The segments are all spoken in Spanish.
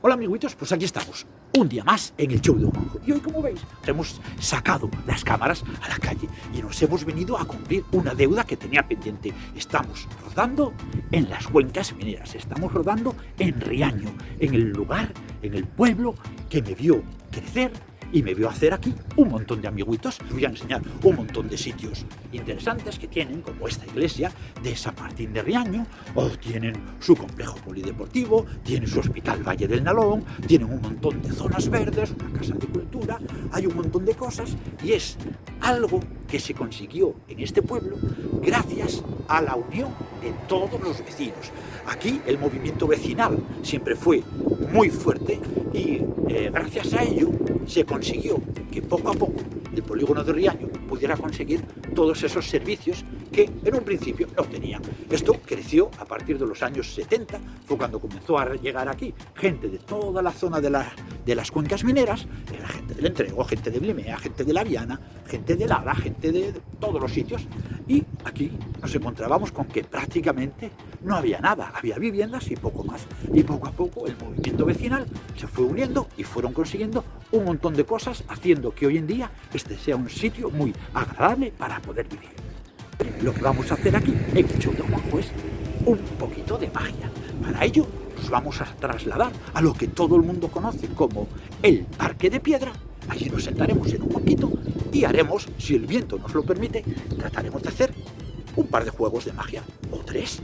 Hola amiguitos, pues aquí estamos, un día más en el show de Juanjo. Y hoy, como veis, hemos sacado las cámaras a la calle y nos hemos venido a cumplir una deuda que tenía pendiente. Estamos rodando en las cuencas mineras, estamos rodando en Riaño, en el lugar, en el pueblo que me vio crecer y me vio hacer aquí un montón de amiguitos. Os voy a enseñar un montón de sitios interesantes que tienen, como esta iglesia de San Martín de Riaño, o tienen su complejo polideportivo, tienen su hospital Valle del Nalón, tienen un montón de zonas verdes, una casa de cultura, hay un montón de cosas, y es algo que se consiguió en este pueblo gracias a la unión de todos los vecinos. Aquí el movimiento vecinal siempre fue muy fuerte y gracias a ello se consiguió que poco a poco el polígono de Riaño pudiera conseguir todos esos servicios que en un principio no tenían. Esto creció a partir de los años 70, fue cuando comenzó a llegar aquí gente de toda la zona de las cuencas mineras, la gente del Entrego, gente de Blimea, gente de La Viana, gente de Lara, gente de todos los sitios, y aquí nos encontrábamos con que prácticamente no había nada, había viviendas y poco más. Y poco a poco el movimiento vecinal se fue uniendo y fueron consiguiendo un montón de cosas, haciendo que hoy en día este sea un sitio muy agradable para poder vivir. Lo que vamos a hacer aquí en el show de Juanjo es un poquito de magia. Para ello nos vamos a trasladar a lo que todo el mundo conoce como el Parque de Piedra. Allí nos sentaremos en un banquito y haremos, si el viento nos lo permite, trataremos de hacer un par de juegos de magia, o 3.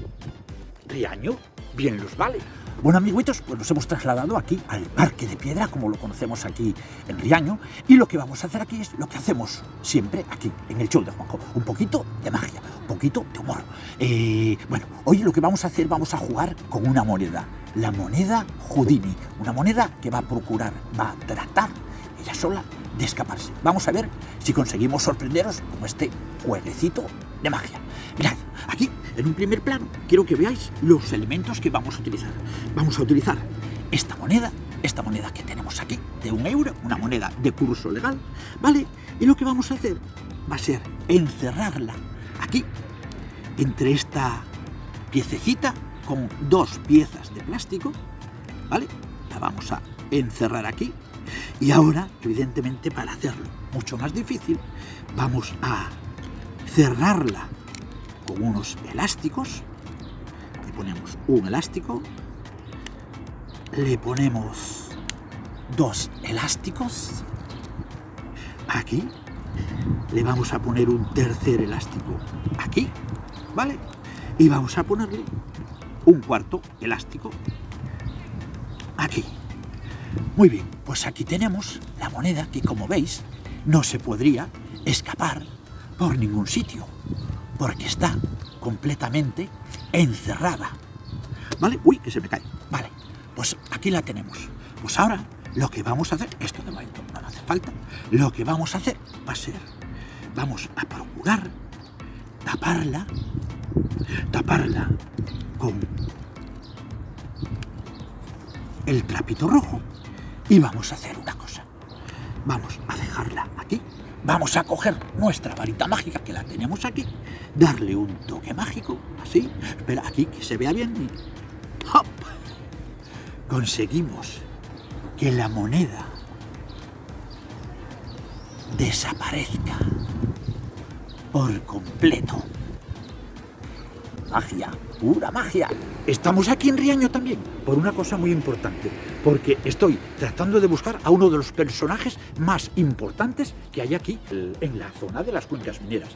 Riaño bien los vale. Bueno, amiguitos, pues nos hemos trasladado aquí al Parque de Piedra, como lo conocemos aquí en Riaño, y lo que vamos a hacer aquí es lo que hacemos siempre aquí en el show de Juanjo, un poquito de magia, un poquito de humor. Bueno, hoy lo que vamos a hacer, vamos a jugar con una moneda, la moneda Houdini, una moneda que va a procurar, va a tratar ella sola de escaparse. Vamos a ver si conseguimos sorprenderos con este jueguecito de magia. Mirad, aquí en un primer plano quiero que veáis los elementos que vamos a utilizar. Vamos a utilizar esta moneda que tenemos aquí, de €1, una moneda de curso legal, ¿vale? Y lo que vamos a hacer va a ser encerrarla aquí, entre esta piececita con 2 piezas de plástico, ¿vale? La vamos a encerrar aquí. Y ahora, evidentemente, para hacerlo mucho más difícil, vamos a cerrarla con unos elásticos. Le ponemos un elástico, le ponemos 2 elásticos, aquí, le vamos a poner un tercer elástico aquí, ¿vale? Y vamos a ponerle un cuarto elástico aquí. Muy bien, pues aquí tenemos la moneda que, como veis, no se podría escapar por ningún sitio, porque está completamente encerrada, ¿vale? Uy, que se me cae. Vale, pues aquí la tenemos. Pues ahora lo que vamos a hacer, esto de momento no hace falta, lo que vamos a hacer va a ser, vamos a procurar taparla con el trapito rojo. Y vamos a hacer una cosa, vamos a dejarla aquí, vamos a coger nuestra varita mágica que la tenemos aquí, darle un toque mágico, así, espera aquí que se vea bien y ¡hop! Conseguimos que la moneda desaparezca por completo. Magia, pura magia. Estamos aquí en Riaño también por una cosa muy importante, porque estoy tratando de buscar a uno de los personajes más importantes que hay aquí en la zona de las cuencas mineras.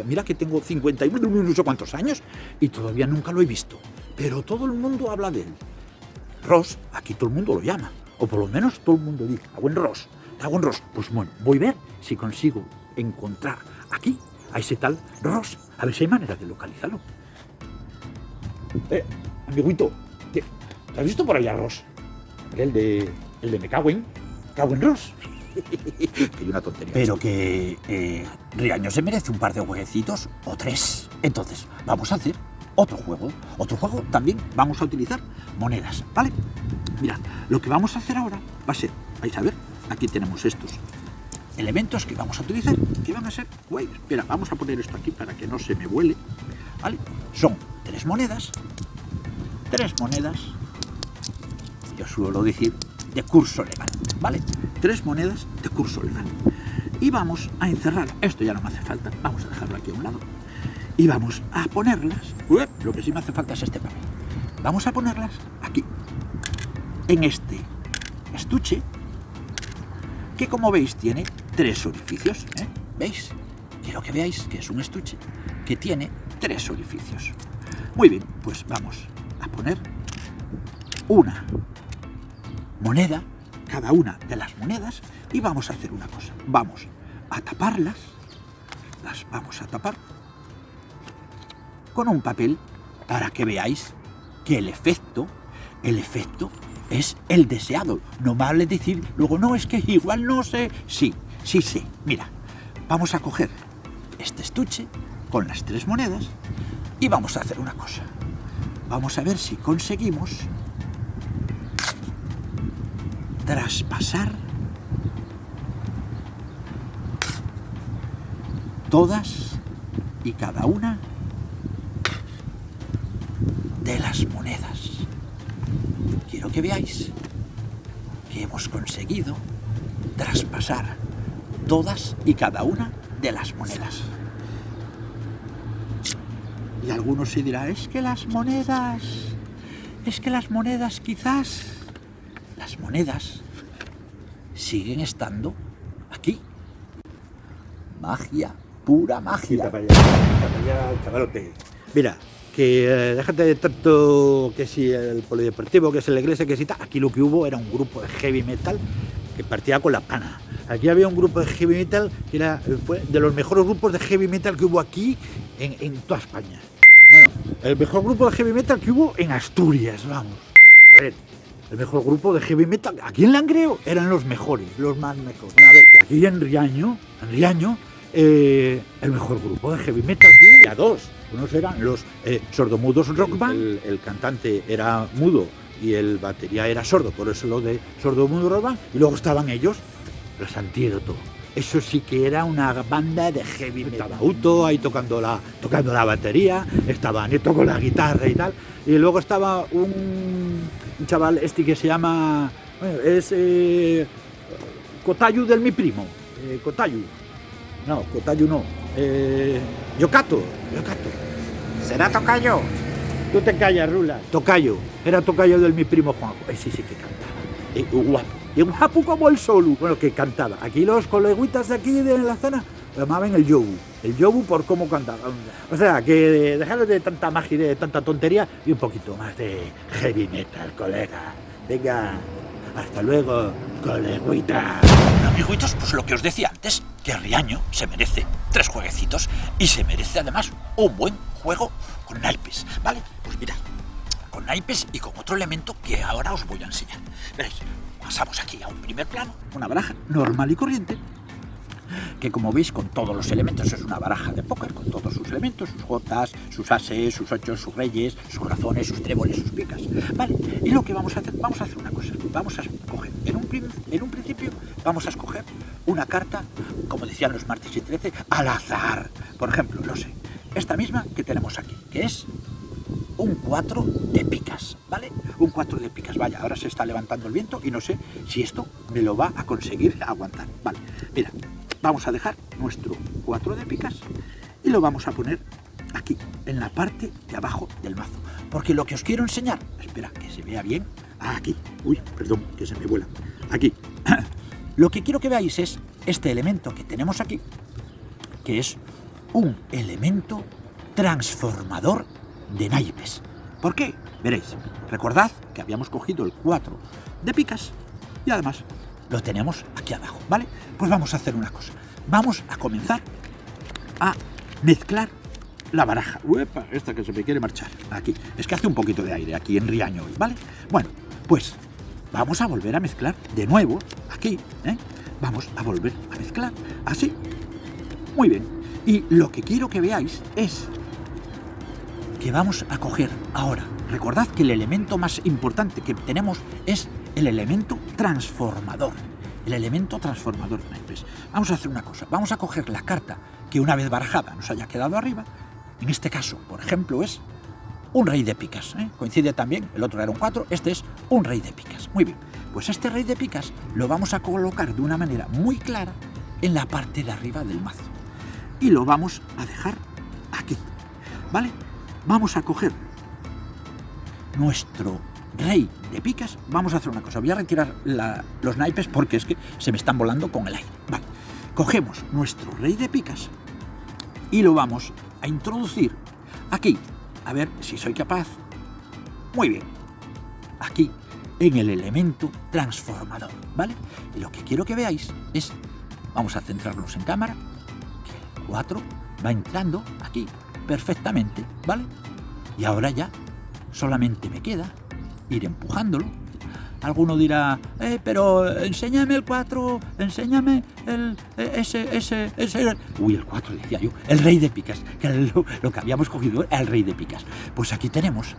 Mira que tengo 51 no sé cuántos años y todavía nunca lo he visto, pero todo el mundo habla de él. Ross, aquí todo el mundo lo llama, o por lo menos todo el mundo dice, ¡a buen Ross! ¡A buen Ross! Pues bueno, voy a ver si consigo encontrar aquí a ese tal Ross, a ver si hay manera de localizarlo. Amiguito, ¿te has visto por ahí a Ross? El de me cago en Ross. Que hay una tontería. Pero que Riaño se merece un par de jueguecitos o 3. Entonces, vamos a hacer otro juego. Otro juego también vamos a utilizar monedas, ¿vale? Mirad, lo que vamos a hacer ahora va a ser, vais a ver, aquí tenemos estos elementos que vamos a utilizar, que van a ser, espera, vamos a poner esto aquí para que no se me vuele, ¿vale? Son 3 monedas, yo suelo decir, de curso legal, ¿vale? 3 monedas de curso legal. Y vamos a encerrar, esto ya no me hace falta, vamos a dejarlo aquí a un lado, y vamos a ponerlas, lo que sí me hace falta es este papel, vamos a ponerlas aquí, en este estuche, que como veis tiene 3 orificios, ¿eh? ¿Veis? Quiero que veáis que es un estuche que tiene 3 orificios. Muy bien, pues vamos a poner una moneda, cada una de las monedas, y vamos a hacer una cosa. Vamos a taparlas, las vamos a tapar con un papel para que veáis que el efecto es el deseado. No vale decir luego, no, es que igual no sé. Sí sé. Mira, vamos a coger este estuche con las 3 monedas y vamos a hacer una cosa. Vamos a ver si conseguimos traspasar todas y cada una de las monedas. Quiero que veáis que hemos conseguido traspasar todas y cada una de las monedas. Y algunos se dirán, es que las monedas quizás, las monedas siguen estando aquí. Magia, pura magia. Quita para allá, chavalote. Mira, que déjate de tanto que si el polideportivo, que si la iglesia, que si tal. Aquí lo que hubo era un grupo de heavy metal que partía con la pana. Aquí había un grupo de heavy metal que fue de los mejores grupos de heavy metal que hubo aquí en toda España. Bueno, el mejor grupo de heavy metal que hubo en Asturias, vamos. A ver, el mejor grupo de heavy metal aquí en Langreo eran los mejores, los más mejores. Bueno, a ver, que aquí en Riaño, el mejor grupo de heavy metal que hubo. Había 2. Unos eran los sordomudos rock band. El cantante era mudo y el batería era sordo, por eso lo de sordomudo rock band. Y luego estaban ellos, los Antídoto. Eso sí que era una banda de heavy metal. Estaba Uto ahí tocando la batería, estaba Neto con la guitarra y tal. Y luego estaba un chaval que se llama, Kotayu del mi primo, Kotayu. No, Kotayu no. Yokato. ¿Será tocayo? Tú te callas, Rula. Tocayo. Era tocayo del mi primo Juanjo. Ese sí que cantaba. Guapo. Y guapo como el solo. Bueno, que cantaba. Aquí los coleguitas de aquí de la zona lo llamaban el Yobu. El Yobu por cómo cantaba. O sea, que dejaros de tanta magia y de tanta tontería y un poquito más de heavy metal, colega. Venga. Hasta luego, coleguita. Bueno, amiguitos, pues lo que os decía antes, que Riaño se merece 3 jueguecitos y se merece además un buen juego con naipes, ¿vale? Pues mirad, con naipes y con otro elemento que ahora os voy a enseñar. Veréis, pasamos aquí a un primer plano, una baraja normal y corriente, que como veis con todos los elementos es una baraja de póker, con todos sus elementos, sus jotas, sus ases, sus ochos, sus reyes, sus corazones, sus tréboles, sus picas, ¿vale? Y lo que vamos a hacer una cosa, vamos a escoger, en un principio vamos a escoger una carta, como decían los martes y 13, al azar. Por ejemplo, no sé, esta misma que tenemos aquí, que es un 4 de picas, ¿vale? Un 4 de picas, vaya, ahora se está levantando el viento y no sé si esto me lo va a conseguir aguantar, ¿vale? Mira, vamos a dejar nuestro 4 de picas y lo vamos a poner aquí, en la parte de abajo del mazo. Porque lo que os quiero enseñar, espera, que se vea bien, aquí, perdón, que se me vuela, aquí. Lo que quiero que veáis es este elemento que tenemos aquí, que es un elemento transformador de naipes. ¿Por qué? Veréis, recordad que habíamos cogido el 4 de picas y además lo tenemos aquí abajo, ¿vale? Pues vamos a hacer una cosa. Vamos a comenzar a mezclar la baraja. ¡Uepa! Esta que se me quiere marchar. Aquí. Es que hace un poquito de aire aquí en Riaño hoy, ¿vale? Bueno, pues vamos a volver a mezclar de nuevo aquí, ¿eh? Vamos a volver a mezclar así. Muy bien. Y lo que quiero que veáis es que vamos a coger ahora. Recordad que el elemento más importante que tenemos es el elemento transformador. el elemento transformador de naipes. Vamos a hacer una cosa, vamos a coger la carta que una vez barajada nos haya quedado arriba. En este caso, por ejemplo, es un rey de picas, ¿eh? Coincide también, el otro era un 4, este es un rey de picas. Muy bien, pues este rey de picas lo vamos a colocar de una manera muy clara en la parte de arriba del mazo. Y lo vamos a dejar aquí, ¿vale? Vamos a coger nuestro rey de picas. Vamos a hacer una cosa, voy a retirar los naipes porque es que se me están volando con el aire. Vale, cogemos nuestro rey de picas y lo vamos a introducir aquí. A ver si soy capaz. Muy bien. Aquí, en el elemento transformador, ¿vale? Y lo que quiero que veáis es, vamos a centrarnos en cámara, que el 4 va entrando aquí perfectamente, ¿vale? Y ahora ya solamente me queda ir empujándolo. Alguno dirá, pero enséñame el 4, enséñame ese. Uy, el 4 decía yo, el rey de picas, que era lo que habíamos cogido, el rey de picas. Pues aquí tenemos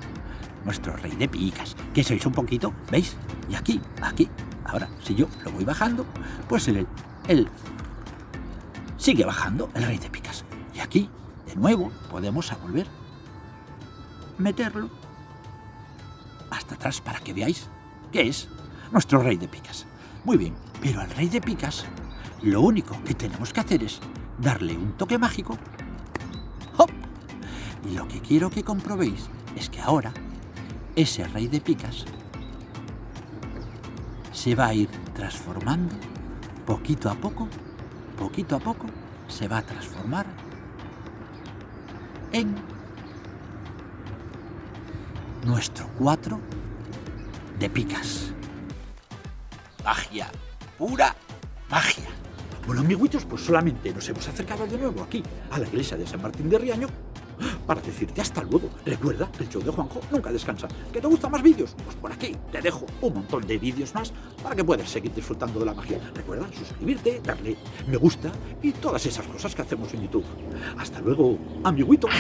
nuestro rey de picas, que sois un poquito, ¿veis? Y aquí. Ahora, si yo lo voy bajando, pues él sigue bajando, el rey de picas. Y aquí, de nuevo, podemos volver a meterlo hasta atrás para que veáis que es nuestro rey de picas. Muy bien, pero al rey de picas lo único que tenemos que hacer es darle un toque mágico. ¡Hop! Y lo que quiero que comprobéis es que ahora ese rey de picas se va a ir transformando poquito a poco, se va a transformar en nuestro 4 de picas. Magia, pura magia. Bueno, amiguitos, pues solamente nos hemos acercado de nuevo aquí a la iglesia de San Martín de Riaño para decirte hasta luego. Recuerda que el show de Juanjo nunca descansa. ¿Que te gustan más vídeos? Pues por aquí te dejo un montón de vídeos más para que puedas seguir disfrutando de la magia. Recuerda suscribirte, darle me gusta y todas esas cosas que hacemos en YouTube. Hasta luego, amiguitos.